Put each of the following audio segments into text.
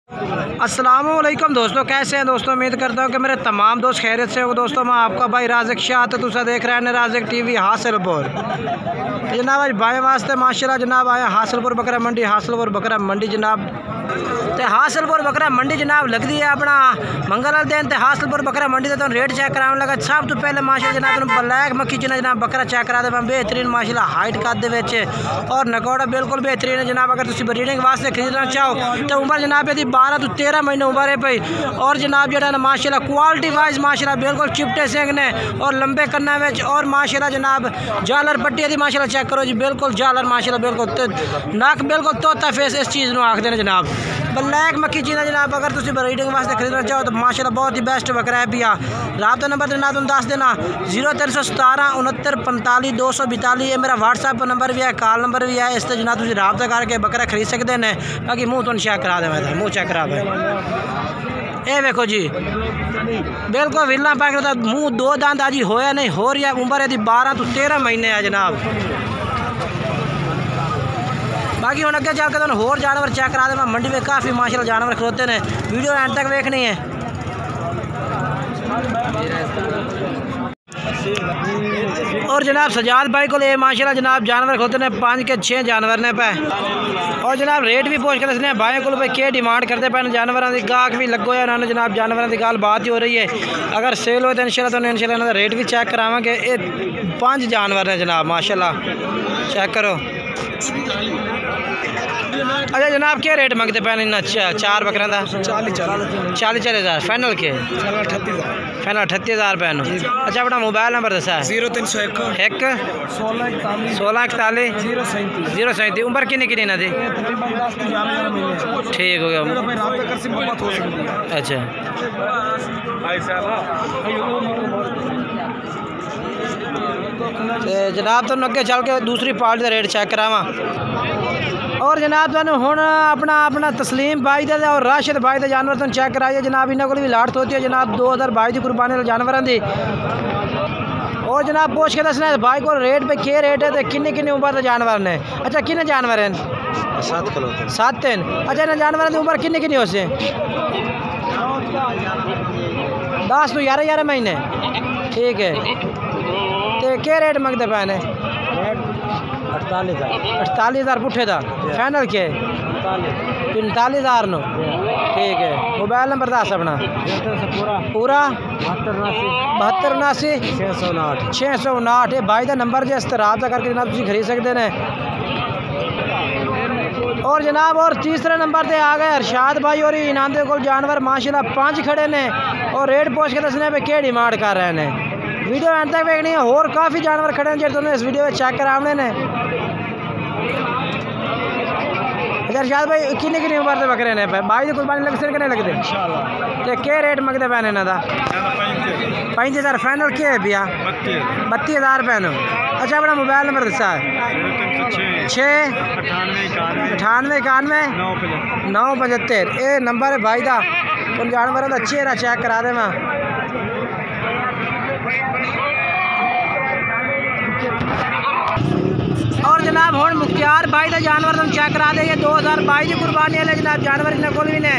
अस्सलामुअलैकुम दोस्तों, कैसे हैं दोस्तों। उम्मीद करता हूँ कि मेरे तमाम दोस्त खैरियत से हो। दोस्तों मैं आपका भाई राज़िक शाह, तो तुसा देख रहे हैं राज़िक टीवी हासिलपुर। तो जनाब आज भाई वास्ते माशाल्लाह जनाब आया हासिलपुर बकरा मंडी। हासिलपुर बकरा मंडी जनाब तो हासिलपुर बकरा मंडी जनाब लगती है अपना मंगल वाले दिन। तो हासिलपुर बकरा मंडी तो रेट चेक कराने लगा। सब तो पहले माशाल्लाह जनाब ब्लैक मक्खी जनाब बकरा चेक करा दे बेहतरीन माशाल्लाह हाइट कद और नकौड़ा बिल्कुल बेहतरीन है जनाब। अगर तुम ब्रीडिंग वास्ते खरीदना चाहो तो उम्र जनाब यदि 12 तो 13 महीने उम्र है भाई। और जनाब जो माशाल्लाह क्वालिटी वाइज माशाल्लाह बिल्कुल चिपटे सिंह ने और लंबे कन्ना में और माशाल्लाह जनाब जालर पट्टी यदि माशाल्लाह चेक करो जी बिल्कुल जालर माशाल्लाह बिल्कुल नक बिल्कुल तोता फेस इस चीज़ को आखते हैं जनाब। ब्लैक मक्खी चीज़ जनाब अगर तुम ब्रीडिंग वास्ते खरीदना चाहो तो माशाल्लाह बहुत ही बेस्ट बकरा है भैया। राब्ता नंबर देना तुम दस देना 0317 69 45 242। ये मेरा व्हाट्सएप नंबर भी है, कॉल नंबर भी है। इस तरह जनाब तुम राब्ता करके बकरा खरीद सकते हैं। बाकी मुँह तो चेक करा दें, मुँह चेक करा दें। ये देखो जी बिल्कुल विला पैक मुँह दो दांत आज होया नहीं हो रही है। उम्र यदि 12 तो 13 महीने है जनाब। बाकी हम अगे चल के होर जानवर चेक करा दें। मंडी में काफ़ी माशाल्लाह जानवर खलोते हैं। वीडियो एंड तक देखनी है। और जनाब सजाद भाई को ले माशाल्लाह जनाब जानवर खोते ने 5 के 6 जानवर ने पे। और जनाब रेट भी पूछ के दसने भाई को भाई क्या डिमांड करते पे जानवरों की गाहक भी लगो है उन्होंने जनाब। जानवरों की गल बात ही हो रही है। अगर सेल हो तो इंशाल्लाह रेट भी चेक करावांगे। ये 5 जानवर ने जनाब माशाल्लाह चेक करो। अच्छा जनाब क्या रेट मंगते पे इन 4 बकरा का? 40,000 फाइनल के फाइनल 38,000 रुपये। अच्छा अपना मोबाइल नंबर दसा? 0301 16 41 037। उम्र किन्नी किन्नी ना थी? ठीक हो गया। अच्छा जनाब तो अगे चल के दूसरी पार्टी का रेट चेक करावा। और जनाब तुम हूँ अपना तस्लीम भाई दे और राशिद भाई के जानवर तुम चेक कराइए जनाब। इन्होंने को भी लाट होती है जनाब 2022 की कुर्बानी जानवरों की। और जनाब पूछ के दसना भाई को रेट पे क्या रेट है तो किन्नी किन्नी उम्र के जानवर ने। अच्छा किन्ने जानवर हैं? 7 हैं। अच्छा इन जानवरों की उम्र किन्नी किन्नी हो से? 10 तो 11 महीने। ठीक है तो क्या रेट मंगते पे ने? 48,000 पुठे था फाइनल के 45,000 नो। ठीक है मोबाइल नंबर दस अपना? पूरा 72 79 659। ये भाई का नंबर जो इस तरह करके जनाब तुम खरीद सकते हैं। और जनाब और तीसरे नंबर पे आ गए अरशाद भाई और इनाम दे को जानवर माशाल्लाह 5 खड़े ने। और रेट पूछ के दसने पे क्या डिमांड कर रहे हैं। वीडियो एंड तक देखनी है। और काफ़ी जानवर खड़े हैं जो तुमने इस वीडियो में चेक कराने ने। अच्छा अरशाद भाई किन्नी किन्नी उम्र के बकरे ने पे भाई की कुर्बानी लग सकते नहीं लगते? तो क्या रेट मंगते पे इन्हों का? 35,000 फाइनल क्या है भैया? 32,000 रुपये। अच्छा अपना मोबाइल नंबर दसा? 6 98 91 975। ये नंबर है भाई का। उन जानवरों का चेहरा चेक करा दे। और जनाब हूँ मुख्तियार भाई का जानवर तुम चेक करा दे। 2022 की कुर्बानी है जनाब जानवर इन्हें को भी ने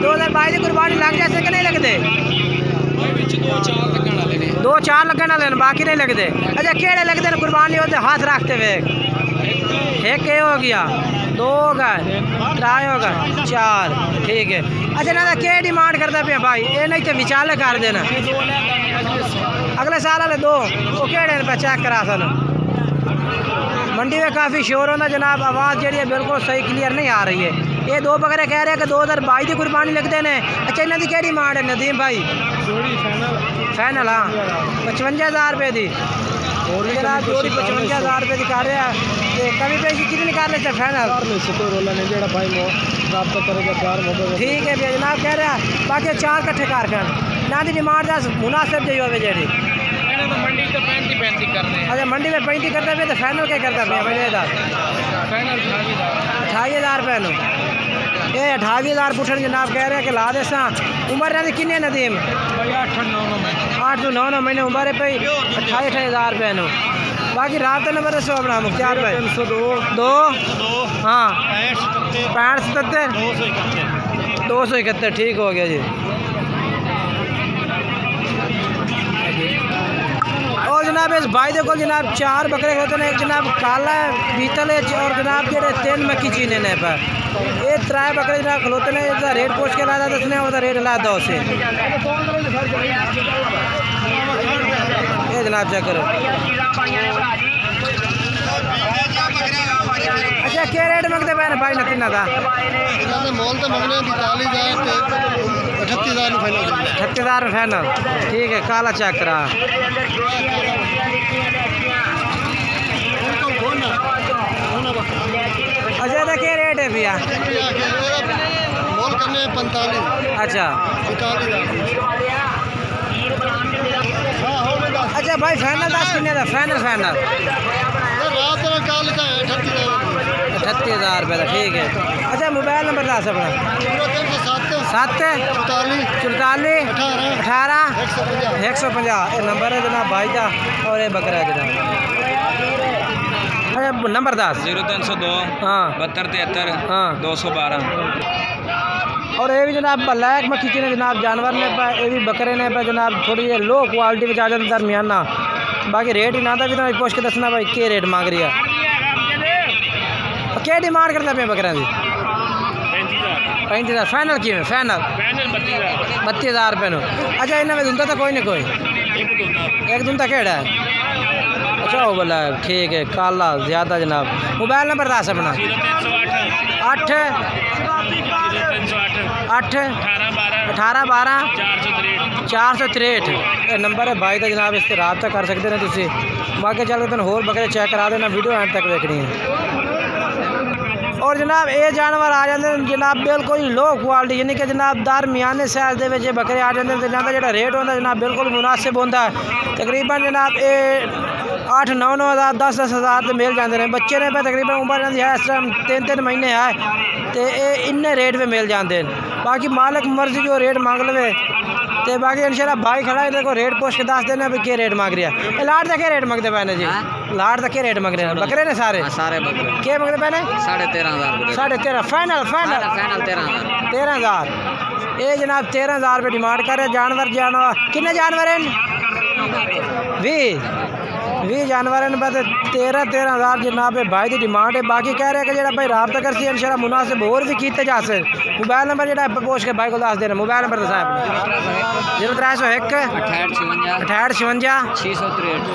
2022 की कुर्बानी लग जैसे कि नहीं लगते? 2-4 लगने वाले बाकी नहीं लगते। अच्छा केड़े लगते हैं कुर्बानी होते हाथ रखते हुए? एक हो गया 2 हो गए 3 हो गए 4। ठीक है अच्छा ना क्या डिमांड करता पे भाई? ये नहीं तो विचाले कर देना अगले साल वाले 2 वो केड़े पे चेक करा सन। मंडी में काफ़ी शोर होना जनाब। आवाज़ जी बिल्कुल सही क्लियर नहीं आ रही है। ये 2 बकरे कह रहे हैं कि 2022 की कुर्बानी लगते हैं। अच्छा इन्हों की क्या डिमांड है नदीम भाई? फाइनल हाँ 55,000 रुपये की जनाब जोड़ी 55,000 रुपये की कर रहे हैं। कभी पैसे कितनी कर लेते फाइनल? ठीक है भैया जनाब कह रहे हैं बाकी 4 कट्ठे कर ना की डिमांड दस मुनासिब जी हो जी। अच्छा मंडी में 35 करते पे तो फाइनल क्या करता पे? 28,000 रुपये। ये 28,000 पुठन जनाब कह रहे हैं कि ला दे। उम्र इन्होंने किन्ने नदीम? 8 तो 9 महीने उम्र है भाई। 28,000 रुपये। बाकी रात नंबर दसो अपना मुख्तार भाई। 302 हाँ 65 77 271 ठीक हो गया जी। और जनाब इस भाई देखो जनाब 4 बकरे होते हैं, एक जनाब काला है बीतल है और जनाब जेडे 3 मक्की चीने ने पर ये 3 बकरे जनाब खलोते ने। इसका रेट पूछ के लाया था उसने, उसका रेट लाया था उसे ये जनाब चेक करो। अच्छा क्या रेट मंगते पे भाई न कितना था? मोल तो मंगने 38,000 फाइनल ठीक है। काला चेक करा अच्छा तो क्या रेट है भैया? मोल करने 45। अच्छा अच्छा भाई फाइनल 10 कितने था? फाइनल रात काल का 38,000 रुपये था ठीक है। अच्छा मोबाइल नंबर था अपना? 7 44 18 150 ये नंबर है जनाब भाई का और ये बकरा है जनाब। अच्छा नंबर 10 0302 हाँ 72 हाँ 212। और ये भी जनाब ब्लैक मक्खी ने जनाब जानवर ने पे ये भी बकरे ने पे जनाब थोड़ी लो क्वालिटी में आ जाते दरमियाना। बाकी रेट ही ना था भी पूछ के दसना भाई क्या रेट मांग रही है, क्या डिमांड करता पे बकरा की? 35,000 फाइनल की फाइनल 32,000 रुपये नो। अच्छा इन्हें में धुंधा था कोई ना कोई एक धुंधा केड़ा है? अच्छा वो बोला ठीक है काला ज़्यादा जनाब। मोबाइल नंबर था अपना? 8 18 12 463 ये नंबर है भाई का जनाब। इस पर रब्ता कर सकते हैं तुम। बाकी चल के होर बकरे चेक करा देना, वीडियो एंड तक देखनी है। और जनाब ये जानवर आ जाते हैं जनाब बिल्कुल लो क्वालिटी यानी कि जनाब दरमियाने साइज के बकरे आ जाते हैं। तो जो रेट होता है जनाब बिल्कुल मुनासिब होता है। तकरीबन जनाब ये 8-9 हज़ार 10-10 हज़ार तो मिल जाते हैं। बच्चे ने पे तकरीबन उम्र है इस टाइम 3-3 महीने है तो ये इन्ने रेट पे मिल जाते हैं। बाकी मालिक मर्जी जो रेट मांग ले तो बाकी इंशाल्लाह भाई खड़ा है देखो रेट पूछ के दस देना भी क्या रेट मांग रहा है। लाट का क्या रेट मंगते पैने जी? लाट का क्या रेट मंग रहे हैं? बकरे ने सारे बकरे क्या मंगते पैने? 13,500 13.5 फाइनल 13,000 ये जनाब 13,000 रुपये डिमांड कर रहे। जानवर कितने जानवर हैं? 20 जानवर हैं बस 13,000 जनाब भाई की डिमांड है। बाकी कह रहे हैं कि जो भाई रब्ता कर सी इंशाल्लाह मुनासिब और भी किए जा सकते। मोबाइल नंबर जो पूछ के भाई को दस देना। मोबाइल नंबर दसा 0301 68 56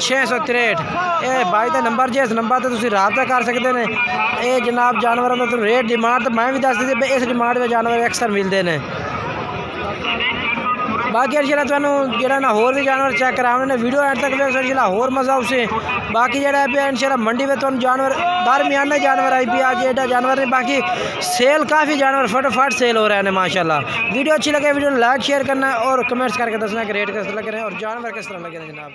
663 ये भाई का नंबर जो इस नंबर से रब्ता कर सकते हैं। ये जनाब जानवरों का रेट डिमांड तो मैं भी दस दी इस डिमांड में जानवर अक्सर मिलते हैं। बाकी इंशाल्लाह तुहानू जेड़ा ना होर भी जानवर चेक कराने वीडियो एंड तक वेख इंशाल्लाह होर मजा उसे। बाकी जेड़ा पे इंशाल्लाह मंडी में तुहानू जानवर दरमियाना जानवर आई भी आज एडा जानवर ने। बाकी सेल काफ़ी जानवर फटाफट सेल हो रहे हैं माशाल्लाह। वीडियो अच्छी लगे वीडियो लाइक शेयर करना और कमेंट्स करके दसना कि रेट किस तरह लग रहे हैं और जानवर किस तरह लगे हैं जनाब।